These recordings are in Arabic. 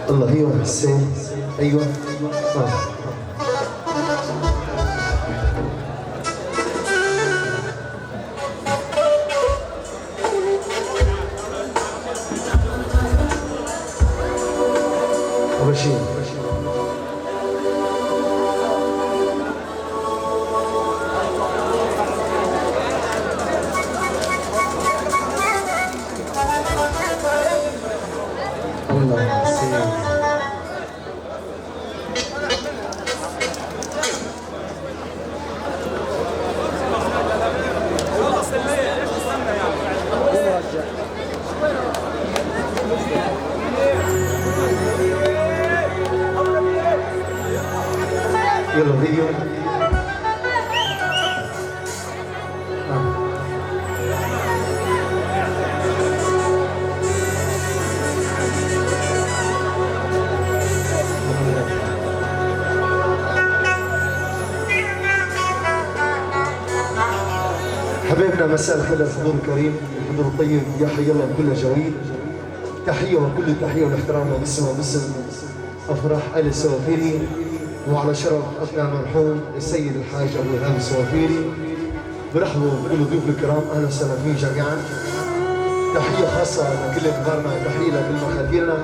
الله. ايوه حسين. ايوه بشير. الله حسين. يلا فيديو. حبايبنا مساء الخير، الحضور الكريم، الحضور الطيب، يا حي الله بكل جويل. تحيه وكل التحيه والاحترام وباسم افراح ال السوافيري، وعلى شرف ابناء المرحوم السيد الحاج ابو الهام السوافيري. برحبوا بكل ضيوف الكرام، اهلا وسهلا فيهم جميعا. تحيه خاصه لكل كبارنا، تحيه لكل مخاديرنا.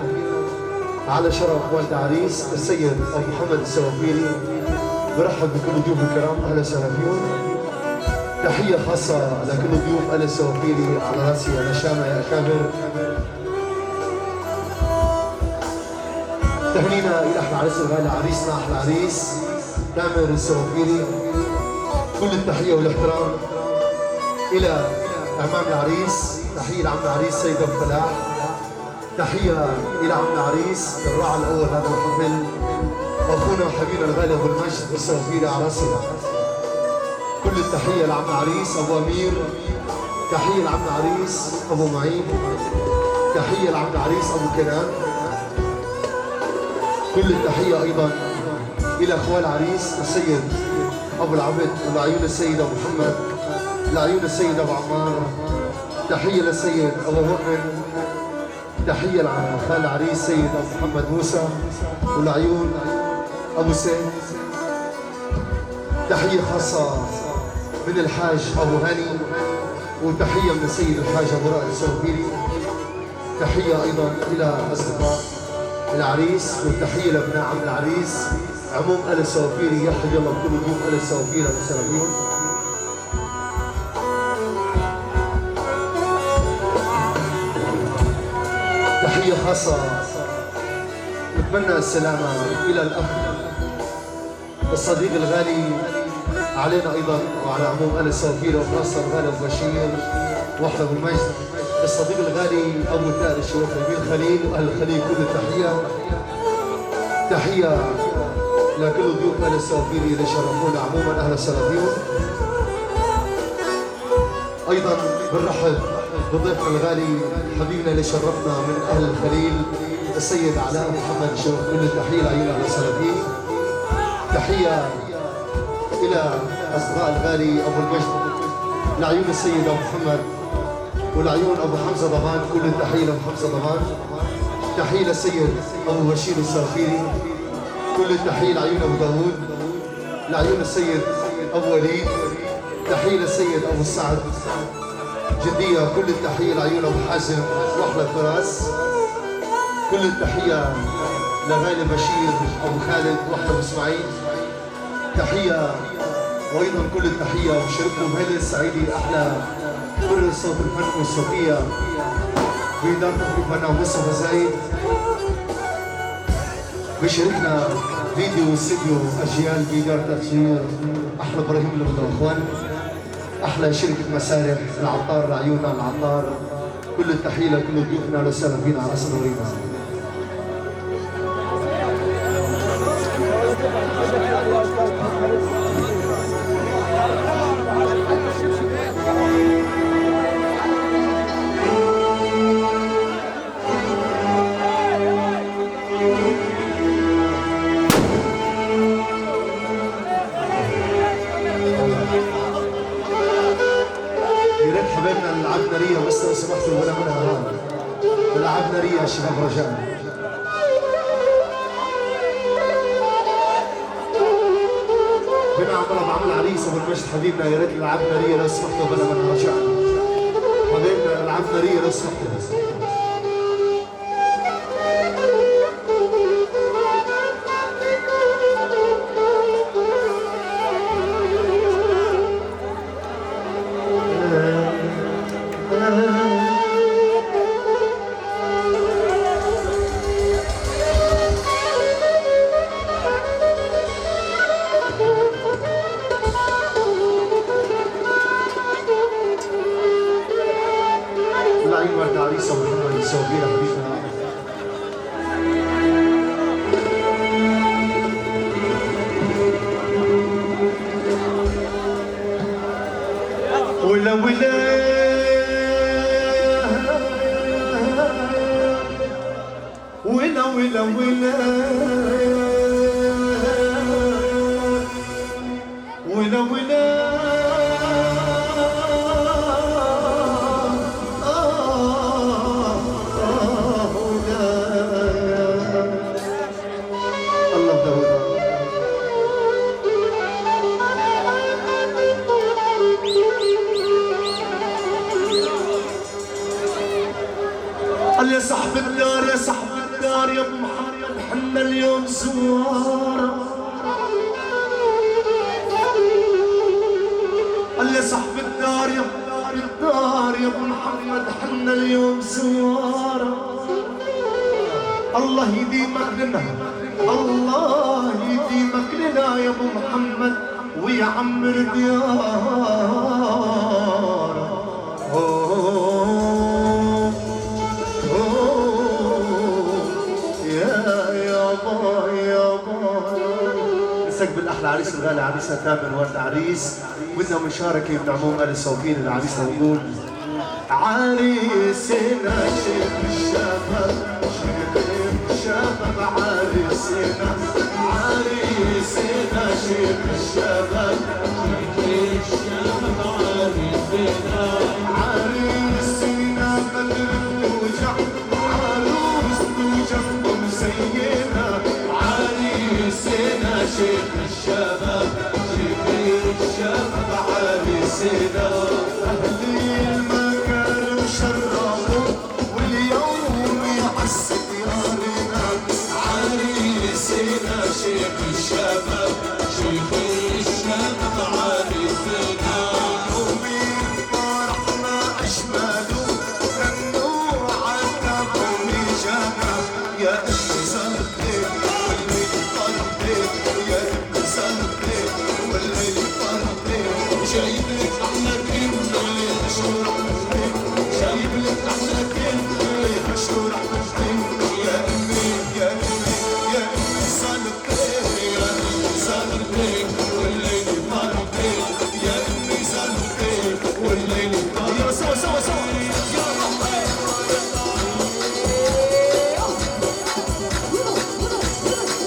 على شرف والد عريس السيد ابو محمد السوافيري. برحب بكل ضيوف الكرام، اهلا وسهلا فيهم. تحيه خاصه لكل ضيوف ال السوافيري، على راسي يا نشامه يا اكابر. تهنينا الى احلى عريس الغالي، عريسنا احلى عريس تامر السوافيري. كل التحيه والاحترام الى امام العريس. تحيه لعم العريس سيد ابو فلاح. تحيه الى عم العريس الراعي الاول هذا الحفل، اخونا وحبيبنا الغالي ابو المجد السوافيري على راسنا. كل التحيه لعم العريس ابو امير. تحيه لعم العريس ابو معين. تحيه لعم العريس ابو كنان. كل التحية أيضا إلى أخوال العريس السيد أبو العبد، ولعيون السيد أبو محمد، لعيون السيد أبو عمار. تحية للسيد أبو مؤمن. تحية لخال العريس السيد أبو محمد موسى، ولعيون أبو سيد. تحية خاصة من الحاج أبو هاني، وتحية من السيد الحاج أبو رائد السوافيري. تحية أيضا إلى أصدقاء العريس، والتحية لابناء عم العريس عموم ال السوافيري. يحيي الله بكل ضيوف ال السوافيري المسلمين. تحية خاصة نتمنى السلامة إلى الأخ الصديق الغالي علينا أيضا وعلى عموم ال السوافيري، وخاصة الغالي أبو بشير وحده بالمجد، الصديق الغالي ابو تائر الشيخ نبيل خليل، واهل الخليل كل التحيه. تحيه لكل ضيوف ال السوافيري اللي شرفونا عموما، اهلا وسهلا فيهم. ايضا بنرحب بضيفنا الغالي حبيبنا اللي شرفنا من اهل الخليل السيد علاء محمد الشيخ، كل التحيه لعيون اهلا وسهلا فيه. تحيه الى اصدقاء الغالي ابو المجد لعيون السيد ابو محمد، والعيون ابو حمزه ضمان، كل التحيه لابو حمزه ضمان. تحيه للسيد ابو بشير السافيري. كل التحيه لعيون ابو داوود، لعيون السيد ابو وليد. تحيه للسيد ابو سعد جديه. كل التحيه لعيون ابو حازم واحلى الفراس. كل التحيه لغالي بشير ابو خالد واحلى ابو اسماعيل. تحيه وايضا كل التحيه وشركم هيدي السعيدي احلى كل صوت الفن والصوتيه بإدارة الفنان مصطفى زايد. بشاركنا فيديو واستديو اجيال بإدارة تصوير احلى ابراهيم المتوخون. احلى شركه مسارح العطار لعيوننا العطار. كل التحيه لكل ضيوفنا وسهلا فينا على راسنا ورينا. نارية يا شباب رجاء. بنا عمرها بعمل عريس ابو المجد حبيبنا، يا ريت العاب نارية لو سمحتوا بلا ما نرجع. حبيبنا العاب نارية لو سمحتوا. ولا ولا ولا ولا ولا ولا ولا يا صاحب الدار يا صاحب الدار يا ابو محمد حنا اليوم زوار. قال يا صاحب الدار يا الدار يا ابو محمد حنا اليوم زوار. الله يديمك لنا الله يديمك لنا يا ابو محمد ويعمر ديار. نستقبل احلى عريس الغالي عريسنا تامر ورد عريس بدنا مشاركه من عموم ال الصوتين العريس نقول عريسنا شيخ الشباب شيخ الشباب عريسنا عريسنا شيخ الشباب شيخ الشباب عريسنا عريسنا بدر وجع عروس توجع ومزينه عريسنا شيخ الشباب شيخ الشباب عريسنا أهل المكان وشرفوا واليوم يعز ديارنا عريسنا شيخ الشباب شيخ الشباب عريسنا ومن فرحنا أجمله غنوا عتبوا جانا يا أنزلتي شايف لك احلى كلمة اللي مشهور احمد شايف لك احلى كلمة اللي مشهور احمد يا امي يا امي يا امي صلتك يا امي صلتك والليل طارتك يا امي صلتك والليل طارتك سوا سوا سوا يا رحمة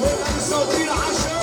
وين صوتي العشاء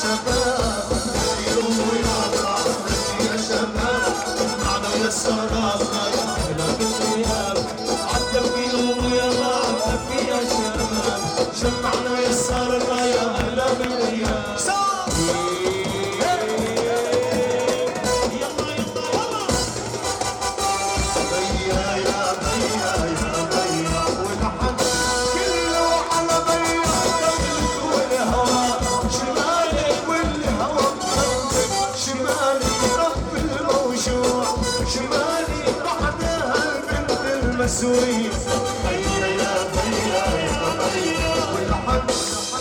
شباب يوم ويطلع يا شباب معنا يسرنا احنا بالغياب عالتبكي يوم ويلا تبكي يا شباب جمعنا يسرنا يا هلا بالغياب مسوي هيا يا بيا يا بيا والحق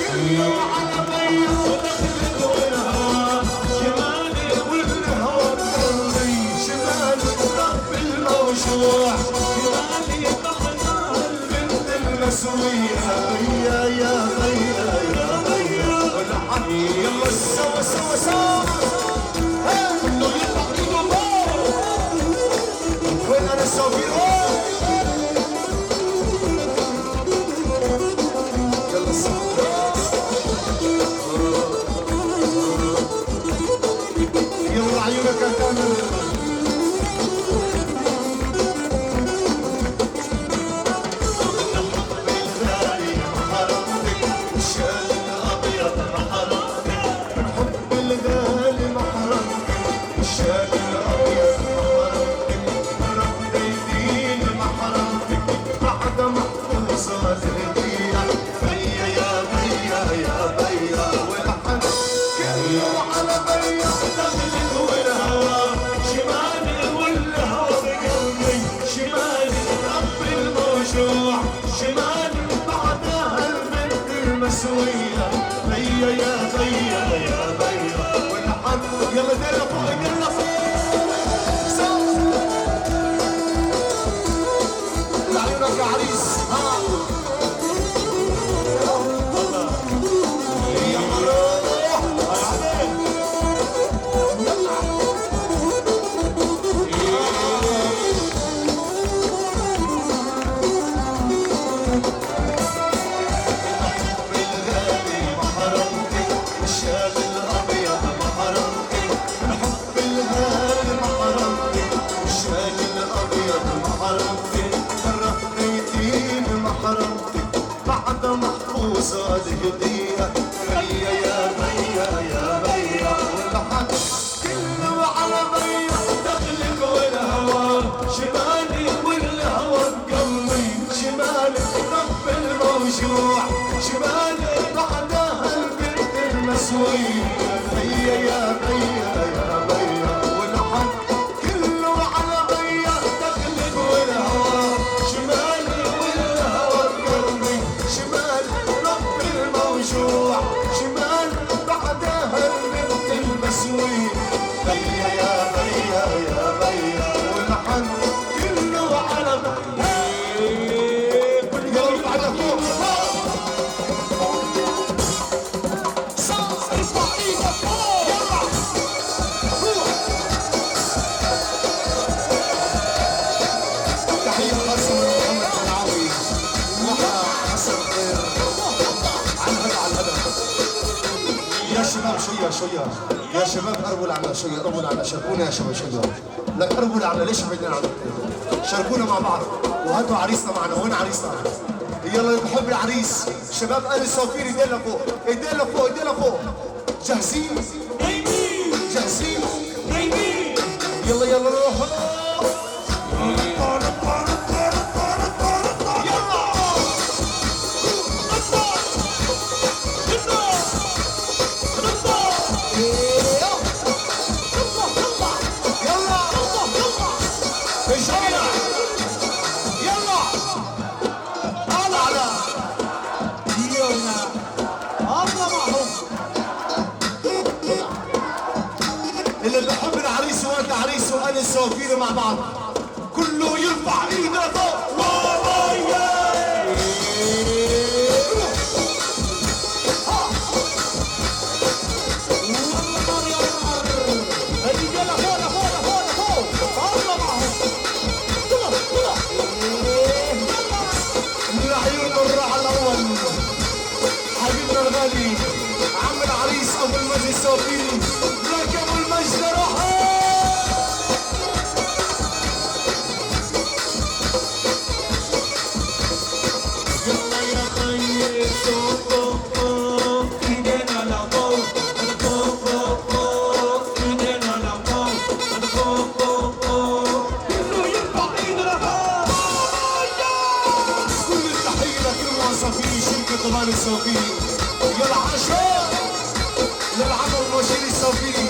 كله على بيا ودخلك والهوى شمالي والهوى بقلبي شمالي رب الموجوع شمالي طحنا البنت المسوية هيا يا بيا يا بيا والحق يلا سوا سوا سوا كله يطلع ايده فوق وين انا سوي يلا عيونك الكامل بالغالي محرمتك الشال الابيض محرمتك الحب الغالي محرمتك الشال الابيض محرمتك ربيتين محرمتك بعد محفوظه الهديه بيا يا بيا يا بيا والحن كله على بيا دخلك والهوى شمالي والهوى بقلبي شمالي رب الموجوع شمالي بعدها البنت المسوية بيا يا بيا يا بيا والحن يلا دير فوق دير فوق لعيونك يا عريس بعد محفوظة الهدية بيا يا بيا يا بيا والحق كله على بيا دخلك والهوى شمالي والهوى بقلبي شمالي رب الموجوع شمالي بعدها البنت المسوية بيا يا بيا يا بيا والحق كله على بيا دخلك والهوى شمالي والهوى بقلبي شمال رب الموجوع شمال بعدها البنت المسوية بيا يا بيا يا بيا والحن كله على بيا كل يوم بعد فوق ارفع ايدك فوق يلا روح تحية خاصة من محمد العاوي مع حسن خير على الهدف يا شباب شوية يا شباب قربوا العمل شوية قربوا العمل شاركونا يا شباب شوية لا قربوا العمل ليش بعيدين عن شاركونا مع بعض وهاتوا عريسنا معنا وين عريسنا يلا اللي بحب العريس شباب آل صوفير ايدين لفوق ايدين لفوق ايدين لفوق جاهزين جاهزين يلا يلا روح اللي بحب العريس وانت عريس وآل الصوفير مع بعض كله يرفع ايده فوق العيون الراعي الاول حبيبنا الغالي عم العريس ابو المجلس السوافيري لك ابو المجد روحه. يلا يا خيي فوق فوق فوق ايدينا لفوق فوق فوق فوق ايدينا لفوق فوق فوق فوق كله يرفع ايده لفوق. كل التحيه لكل موظفي شركه ضمان السوافيري. يلا عاشور للعمل المشير السوافيري.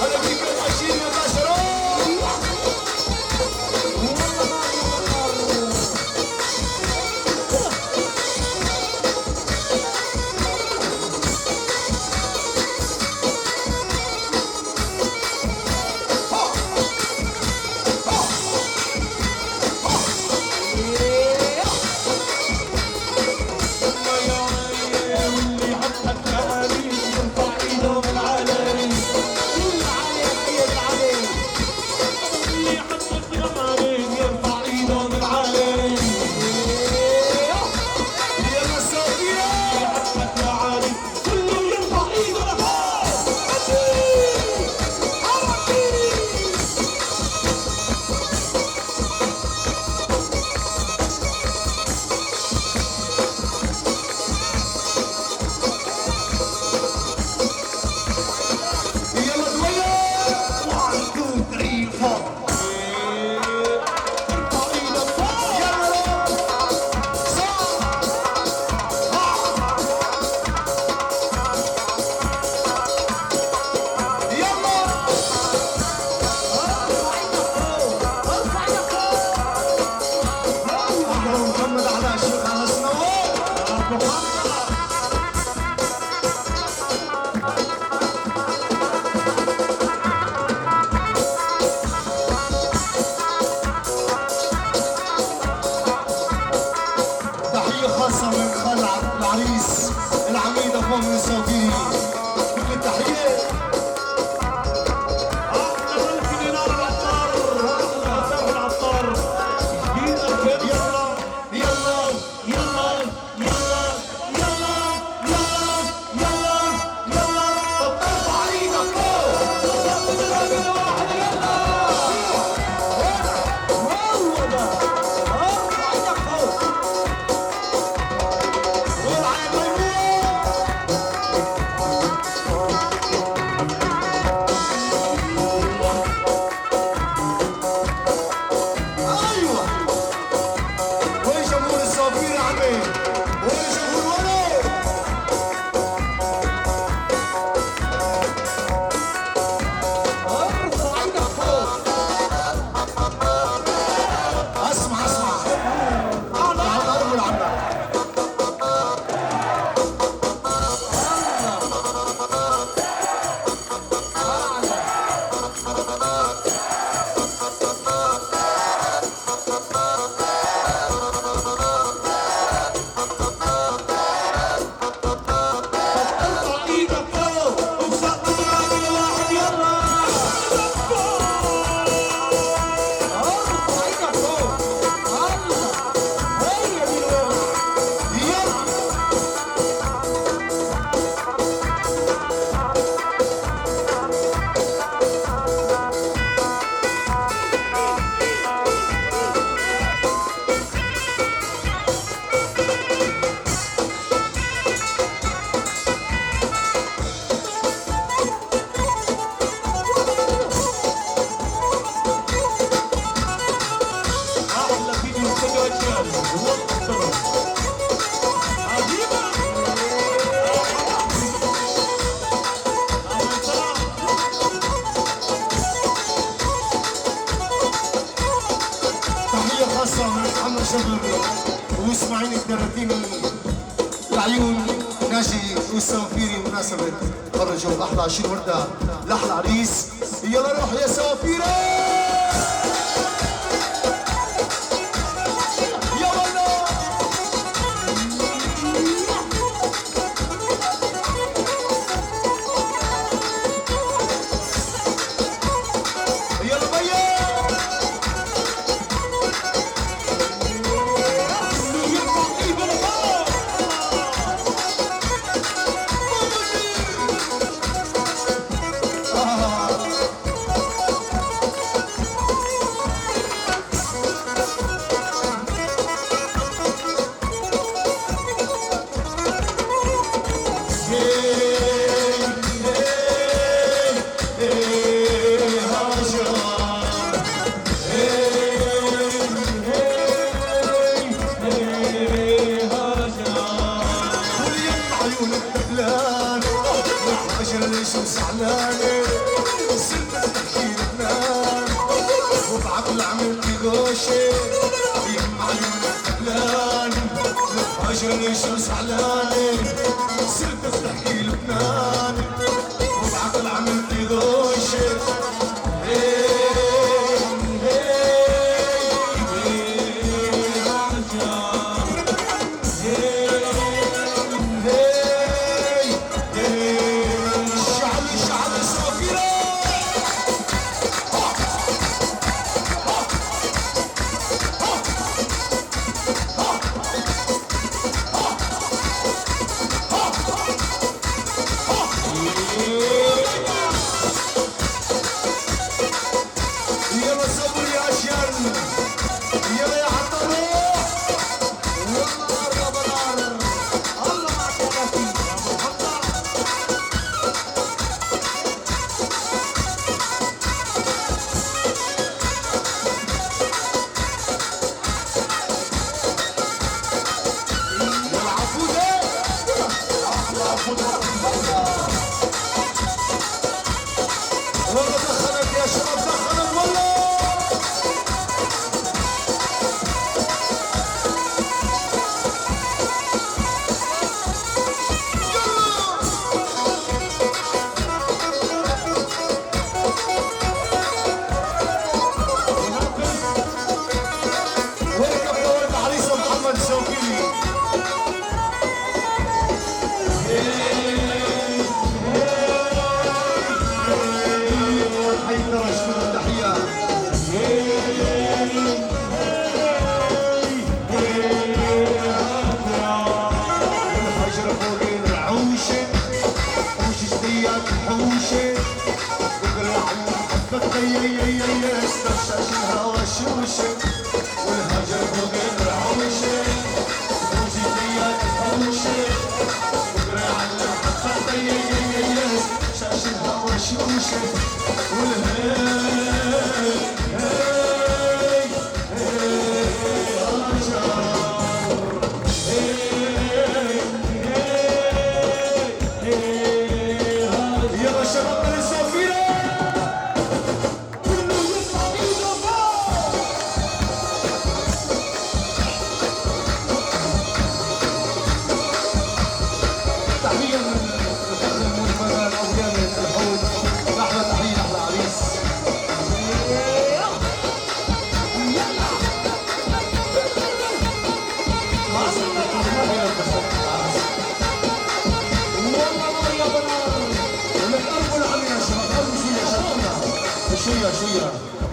هلا بيك العشير يا باشا. واللي حطك علي يرفع ايده من العالي. اللي حطك علي يرفع ايده من العالي. يلا السوافيري. اللي حطك علي كله يرفع ايده لفوق. يلا دوية. 1 2 3 4. ارفع ايدك فوق. يلا صح. يلا أبو محمد على الشيخ على السنوات. تحية خاصة من خال العريس العميد أبو من السوافيري. كل التحية. نزلت دينار العطار. سامح العطار. جديد 2000. يلا يلا يلا يلا يلا يلا يلا يلا. طب ارفع ايدك فوق. طب ايدك واحد يلا. هو ده. ارفع ايدك فوق. والعين ميمون. ايوه. وين جمهور السوافيري يا عمي؟ وين جمهور ولد؟ ارفع ايدك فوق. اسمع اسمع. تعال ارمي عنا. ارفع ايدك فوق. وسقف الراجل واحد يلا. ارفع ايدك فوق. الله. هي دي الوضع. يلا احلى فيديو كده رجال. هو الافضل. عجيبه. تحية خاصة من محمد شبر واسماعيل الدراتيني. العيون ناجي والسوافيري مناسبة خرجوا أحلى 20 وردة لأحلى عريس. يلا روح يا سوافيري. يا والله. يلا بيا. يرفع ايده لفوق. زعلانة صرت تحكي لبنان وبعقل عملت غوشة يهم عيونك فلان هجرني شو زعلانة صرت تحكي لبنان وبعقل عملت غوشة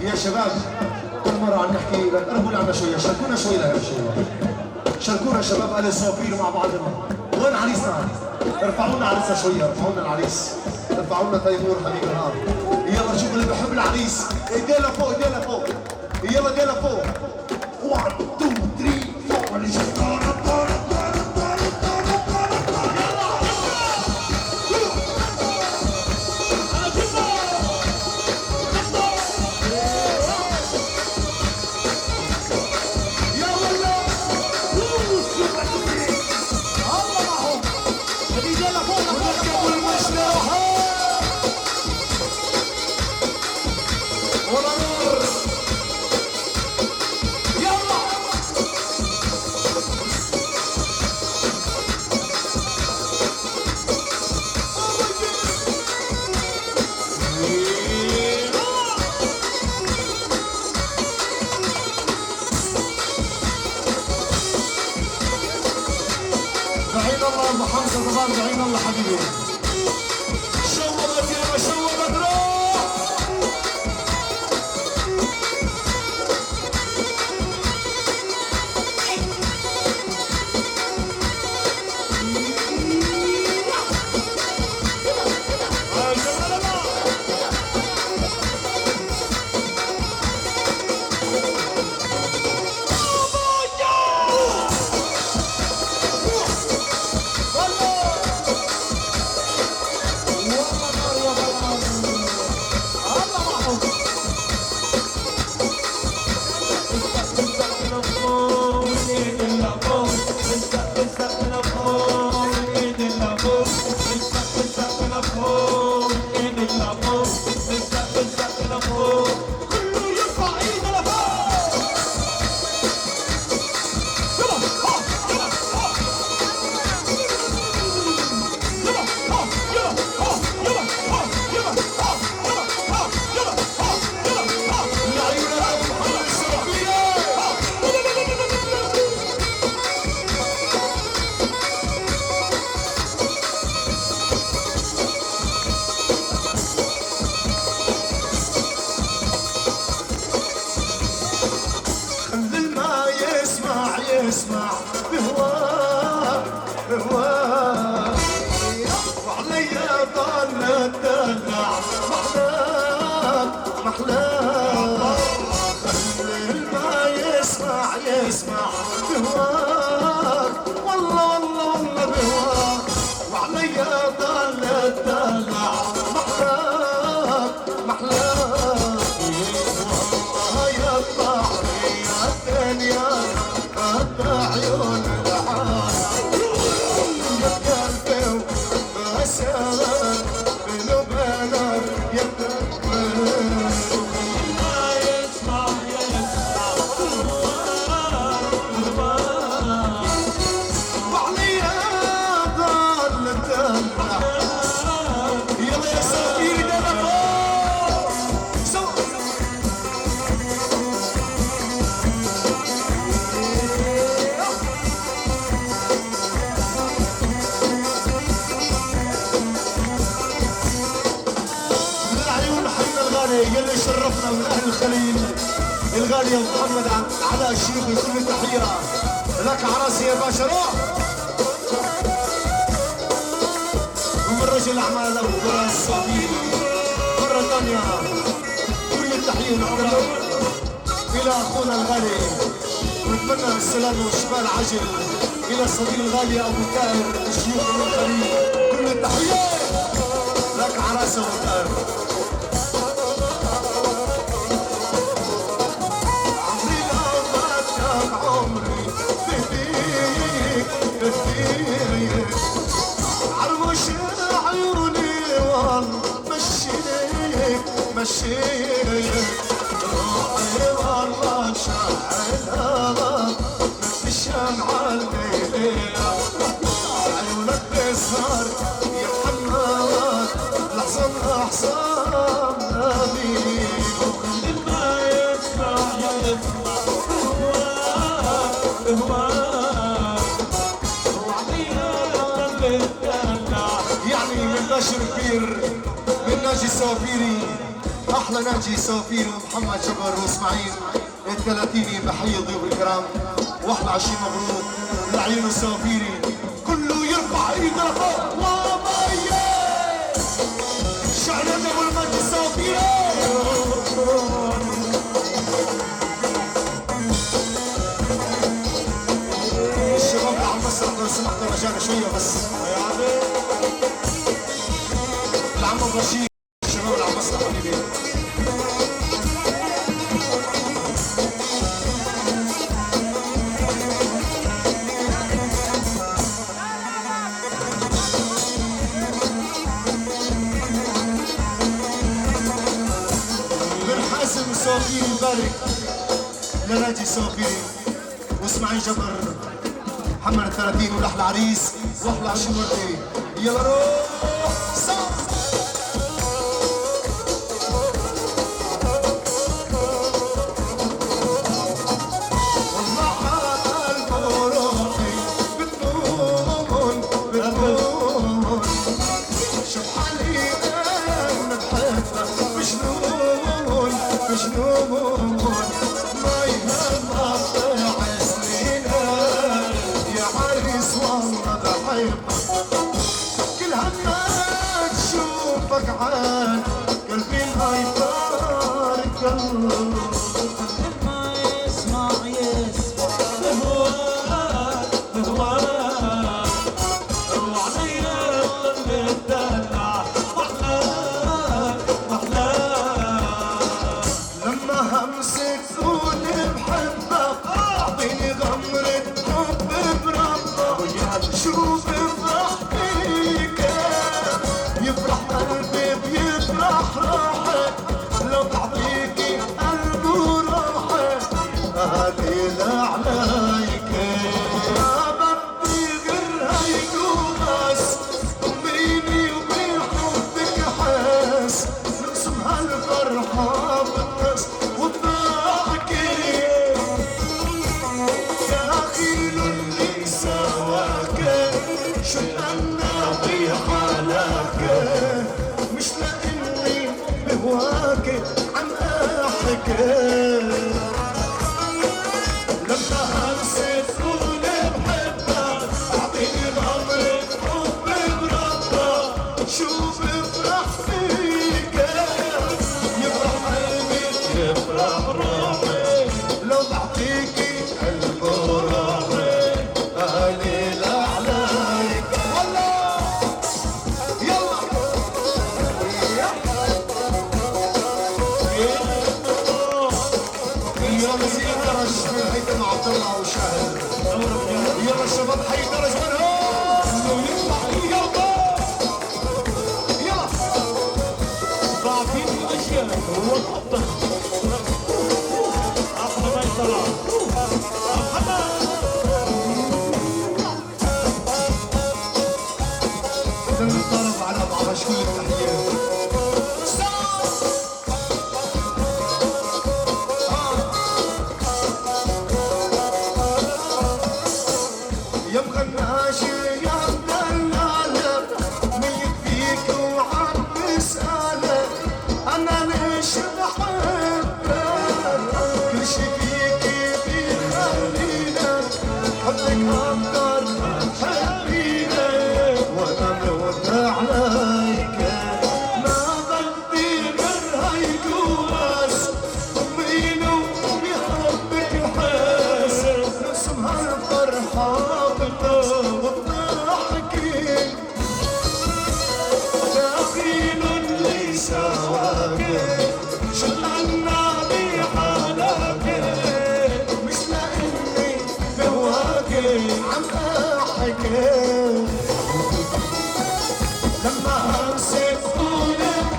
يا شباب كل مرة عم نحكي لك قربوا لنا شوية شاركونا شوي لهيك شوية شاركونا شباب آل صوفير مع بعضنا وين عريسنا؟ ارفعوا لنا عريسنا شوية ارفعوا لنا العريس ارفعوا لنا تيمور حبيب النهار يلا شوفوا اللي بحب العريس ايديه لفوق ايديه لفوق يلا ايديه لفوق 1 2 3 4 اللي شفتونا حمزة طبعا دعين الله حبيبي شوقت يا شوقت روح من اهل الخليل الغالي محمد علاء الشيخ، كل التحيه لك عراسي يا باشا. روح ومن رجل اعمال ابو فراس صافيري مره ثانيه كل التحيه والاحترام الى اخونا الغالي، ونتمنى السلامه والشفاء العاجل الى الصديق الغالي ابو طاهر الشيوخ من الخليل، كل التحيه لك عراسه ابو طاهر. عمري لو فاتك عمري بهديك بهديك عرمش عيوني والله مشيك مشيك روحي والله شعلها مثل الشمعة الليلة عيونك بسهر يا محمد لحظة أحسن نبيك وخلي ما يسمع يسمع هواك هواك وعطيها يعني من نشر كبير من ناجي السوافيري، احلى ناجي السوافيري ومحمد جبر واسماعيل الثلاثيني، بحيي الضيوف الكرام واحلى عشرين مبروك لعيون السوافيري، كله يرفع ايده لفوق ومية شعلنا ابو المجد السوافيري. الشباب على المسرح لو سمحتوا رجعنا شويه بس العم الرشيد، الشباب اللي على المسرح حبيبي. من حاسم السوافيري مبارك لناجي السوافيري واسماعيل جبر محمد الثلاثين والاحلى عريس واحلى عشرين وردي. يلا روح مجنون ما يهم أطلع سنينه يا عريس والله بحبك، كل همك تشوفك عن قلبي هيطار قلبي ما يسمع يسمع بهواك بهواك وعليا مدلع محلاك محلاك لما همسك تقول بحبك اعطيني غمرة حب بربك شوف افرح فيك يفرح قلبي بيفرح روحك لو تعطيكي قلب وروحك هالليل عليك ما بدي غير هيك وبس طمنيني وبحبك احس نقسم هالفرحة بالناس وبضحكي يا خيل اللي سواك شو أنا بحالك مش لإني بهواك عم أحكي لما همسك تقول بحبك أعطيني غمرة حب بربك شوف افرح فيك يفرح قلبي يفرح روحي لو بعطيكي قلب وروحي قليل عليك والله يلا يلا زين درج من هيثم عبد الله وشاهد يلا الشباب حي درج منهم يلا يلا ضعفين الاشياء هو الافضل احلى ما يطلع نضرب على بعض كل التحية يا مغناشي يا مدلالة ميت فيك وعم بسألك أنا ليش بحبك اموت عليك ما بدي منها يجوز مين بحبك يحس اسمها الفرحة بتضحكي دخيل ليس واقف شلنا بحالك مش لاني بهواكي عم احكي لما امسك طول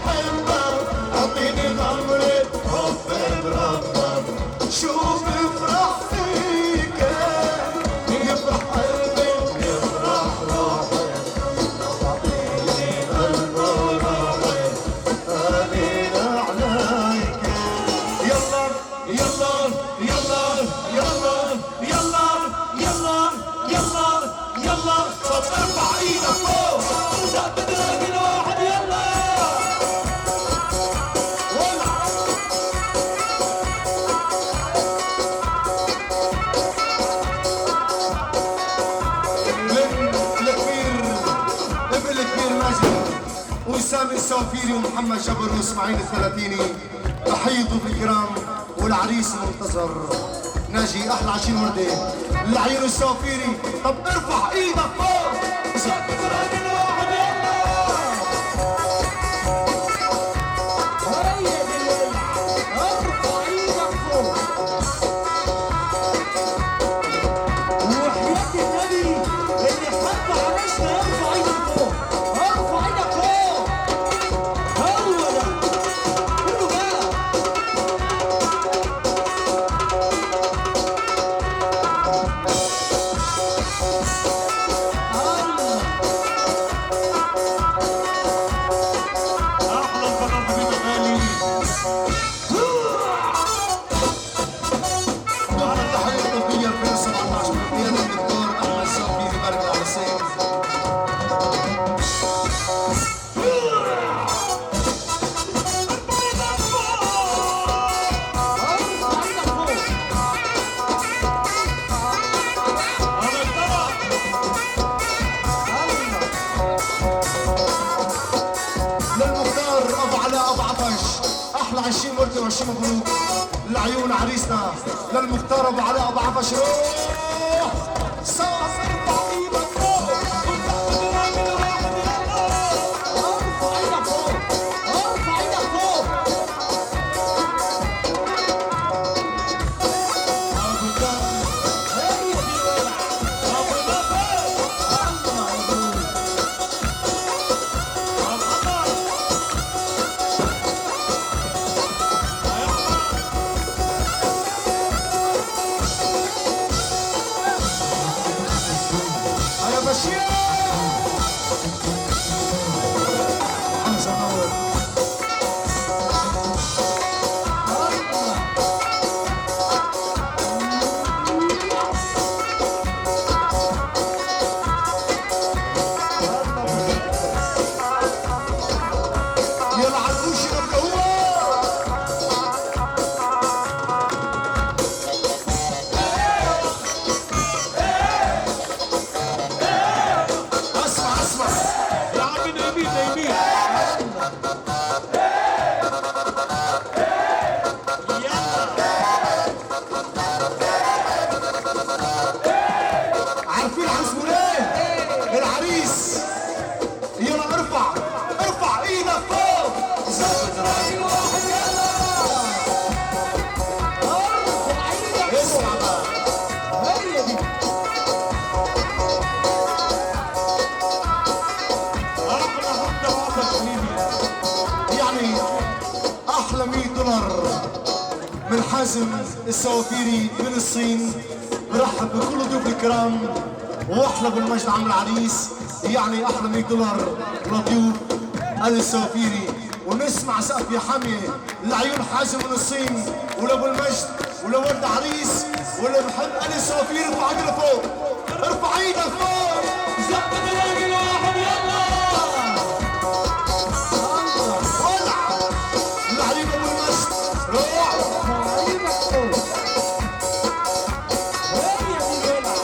بحبك اعطيني غمرة حب بربك شوف افرح فيك يفرح قلبي يفرح روحي اعطيني قلب روحي امين عليك يلا يلا يلا يلا يلا يلا يلا يلا طب ارفع ايدك فوق زق دراجي الواحد يلا ولع الكبير ابن الكبير ماجد وسامي السوافيري ومحمد جبر واسماعيل الثلاثيني تحية ضيوف الكرام والعريس المنتظر ناجي احلى 20 ورده العيون السوافيري طب ارفع ايدك فوق زق دراجي الواحد يلا هيا بالولع ارفع ايدك فوق وحياة النبي اللي حب عريسنا ارفع ايدك فوق ارفع ايدك فوق هو ده كله بقى احلى الفقر حبيب الغالي وعلى التحية الطبية 2017 بقيادة الدكتور أحمد السوافيري بارك الله عليه للمختار ابو علاء ابو عطش احلى 20 ورده و20 مبروك لعيون عريسنا للمختار ابو علاء ابو عطش روح صاف ارفع ايدك فوق ارفع ايدك فوق ارفع ايدك فوق ابو دم هي بالولع ابو بكر الله يبارك يا بشير حمزه نور يلا عالوش يبقى هو اسمع اسمع يا عم نايمين نايمين عارفين اسمه ايه؟ العريس يلا ارفع ارفع ايدك فوق زود راجل واحد يلا ارفع ايدك اسمع بقى هي دي احلى حمد وعطش حبيبي يعني احلى $100 من حازم السوافيري من الصين برحب بكل ضيوف الكرام واحلى بالمجد عم العريس يعني احلى $100 لضيوف ال السوافيري ونسمع سقف يا حامية لعيون حازم من الصين ولابو المجد ولورد عريس واللي بحب ال السوافيري ارفع ايدك فوق ارفع ايدك فوق زق دراجي الواحد يلا ولع لعيون ابو المجد روح ايدك فوق هي بالولع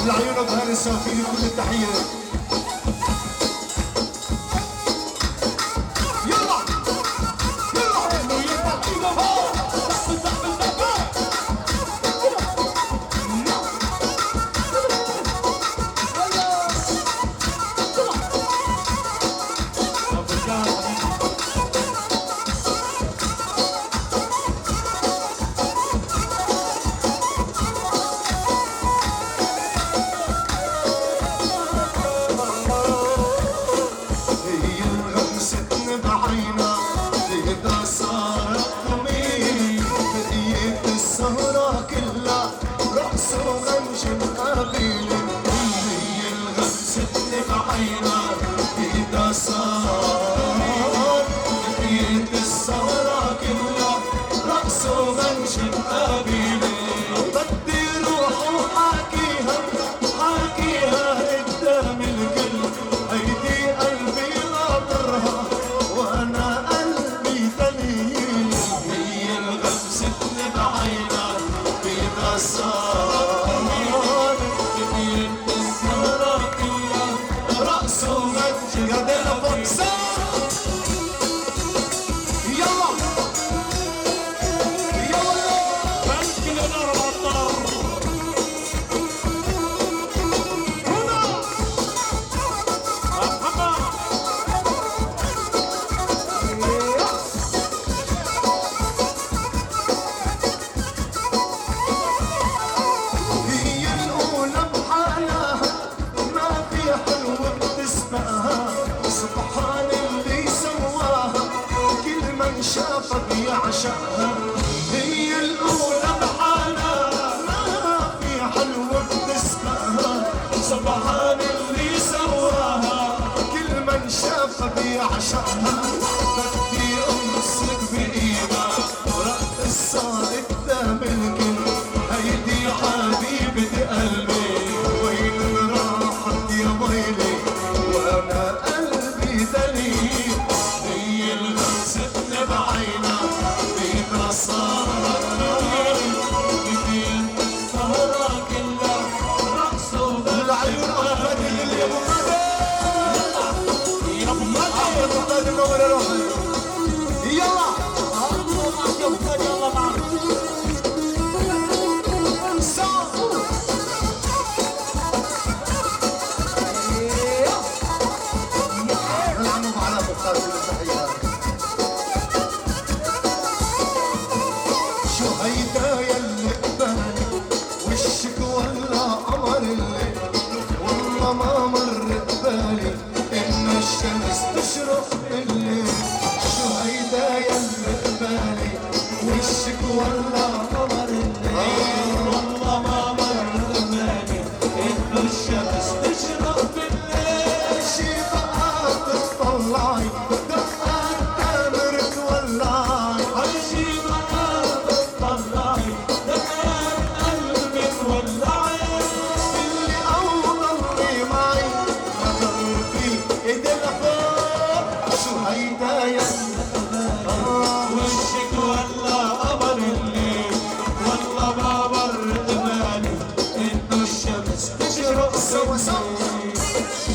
لعيونك هاني السافيني كل التحية. هي الأولى بحالها ما في حلوة بتسمعها سبحان اللي سواها كل من شافها بيعشقها بدي أمسك بإيدها رقصها قدام الكل هيدي حبيبة قلبي وين راحت يا ويلي وأنا قلبي دليل هي الغمزة بعينها ما مر ببالي إن الشمس تشرق بالليل شو هيدا يلي ببالي وشك ولا قمر الليل والله ما مر ببالي إن الشمس تشرق بالليل شي بقى تطلعي دقات تامرك ولاي شي بقى تطلعي دقات قلبك ولاي وشك ولا قمر الليل والله ما مر ببالي انه الشمس تشرق سوا سوا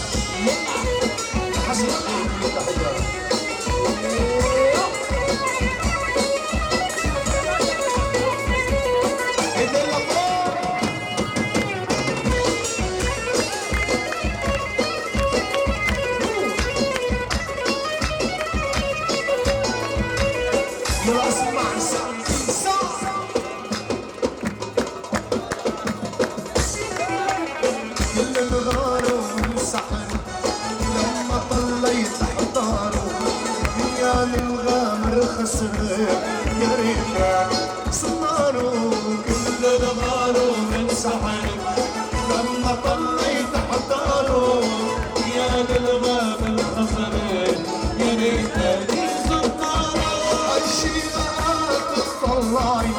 كل الغار والسحر لما طليت حضاره يا للغامر خسر يا ريتك صناره كل الغار والسحر لما طليت حضاره يا للغامر خسر يا ريتك صناره عيشي بقى تطلعي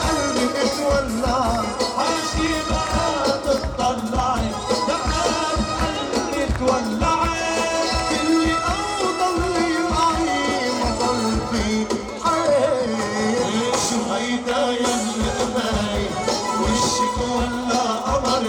قلبي اتولع عيشي بقى تطلعي دقات قلبي تولعي اللي أوضلي معي ما ضل في حيل شو هيدا يلي قبالي وشك ولا قمر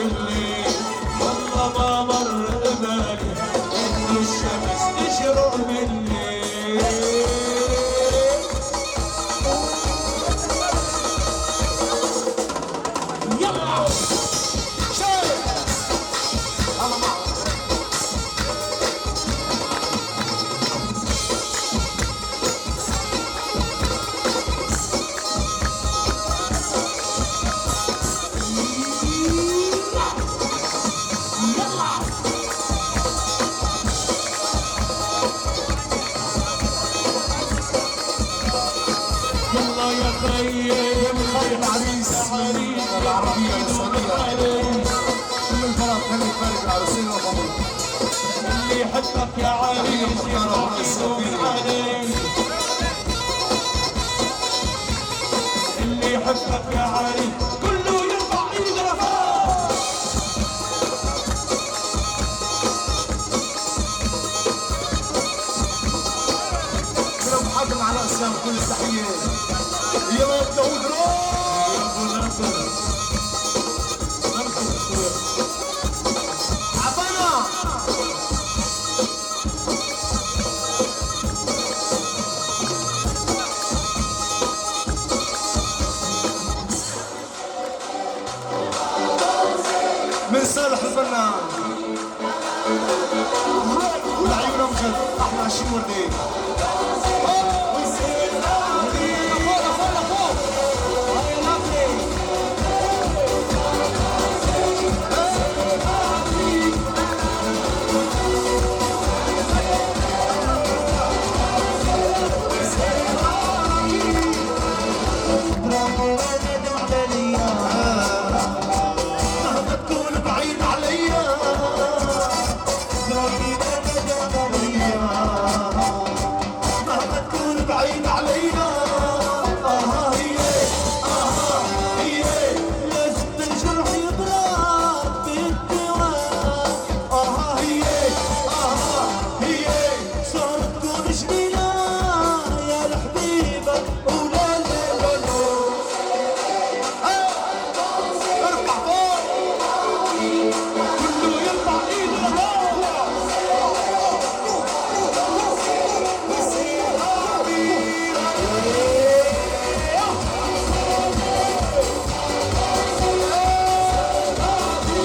يا خيي من خير العريس العربية الإسلامية كل الفرق خلي تبارك العروسين ومبروك. اللي يحبك يا عريس يفرحون عليك، اللي يحبك يا عريس كله يرفع ايده لفوق. كلهم محاكم على اسلام كل التحية. يلا يا داوود روح يا ابو نصر عفانا. من صالح الفنان والعيون امجد احلى 20 وردين.